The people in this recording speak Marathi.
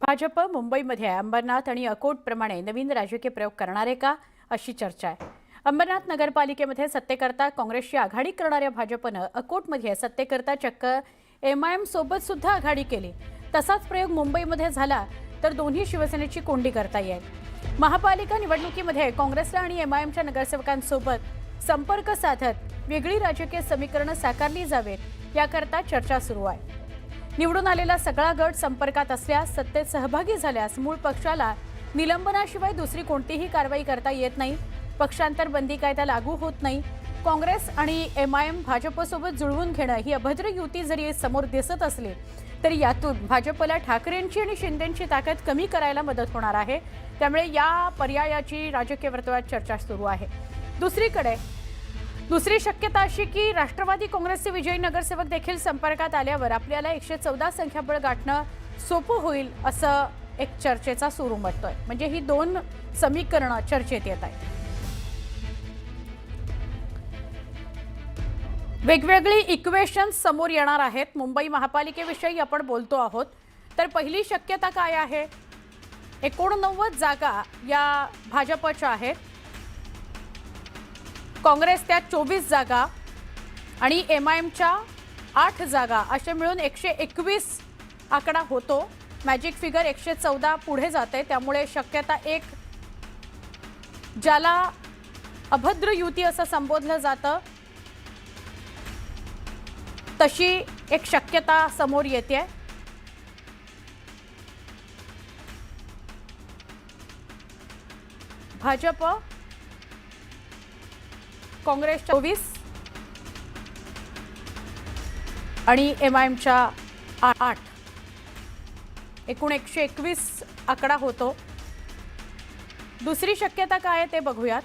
भाजप मुंबईमध्ये अंबरनाथ आणि अकोटप्रमाणे नवीन राजकीय प्रयोग करणार आहे का अशी चर्चा आहे। अंबरनाथ नगरपालिकेमध्ये सत्तेकरता काँग्रेसची आघाडी करणाऱ्या भाजपनं अकोटमध्ये सत्तेकरता चक्क एमआयएम सोबत सुद्धा आघाडी केली। तसाच प्रयोग मुंबईमध्ये झाला तर दोन्ही शिवसेनेची कोंडी करता येईल। महापालिका निवडणुकीमध्ये काँग्रेसला आणि एमआयएमच्या नगरसेवकांसोबत संपर्क साधत वेगळी राजकीय समीकरणं साकारली जावेत याकरता चर्चा सुरू आहे। निवडून आलेला सगळा गट संपर्कात असल्यास सत्तेत सहभागी झाल्यास मूळ पक्षाला निलंबनाशिवाय दुसरी कोणतीही कारवाई करता येत नाही। पक्षांतर बंदी कायदा लागू होत नाही। काँग्रेस आणि एमआयएम भाजपसोबत जुळवून घेणं ही अभद्र युती जरी समोर दिसत असली तरी यातून भाजपला ठाकरेंची आणि शिंदेंची ताकद कमी करायला मदत होणार आहे। त्यामुळे या पर्यायाची राजकीय वर्तुळात चर्चा सुरू आहे। दुसरी शक्यता अशी की राष्ट्रवादी काँग्रेसचे विजयी नगरसेवक देखील संपर्कात आल्यावर आपल्याला 114 संख्याबळ गाठणं सोपं होईल असं एक चर्चेचा सूर उमटतोय। म्हणजे ही दोन समीकरणं चर्चेत येत आहेत। वेगवेगळी इक्वेशन्स समोर येणार आहेत। मुंबई महापालिकेविषयी आपण बोलतो आहोत तर पहिली शक्यता काय आहे? 89 जागा या भाजपच्या आहेत, काँग्रेस त्या 24 जागा आणि एमआयएमच्या 8 जागा असे मिळून 121 आकडा होतो। मॅजिक फिगर 114 पुढे जाते। त्यामुळे शक्यता एक, ज्याला अभद्र युती असं संबोधलं जातं, तशी एक शक्यता समोर येते। भाजप काँग्रेस 24 आणि एमआयएमच्या 8 एकूण 121 आकडा होतो। दुसरी शक्यता काय आहे ते बघूयात।